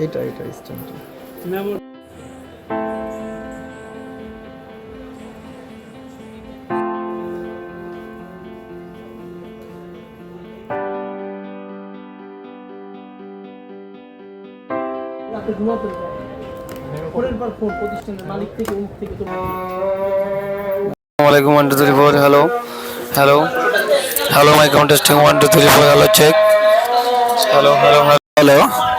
এটা স্ট্যান্ডটা Assalamualaikum 1 2 3 4 hello my count testing 1 2 3 4 hello check hello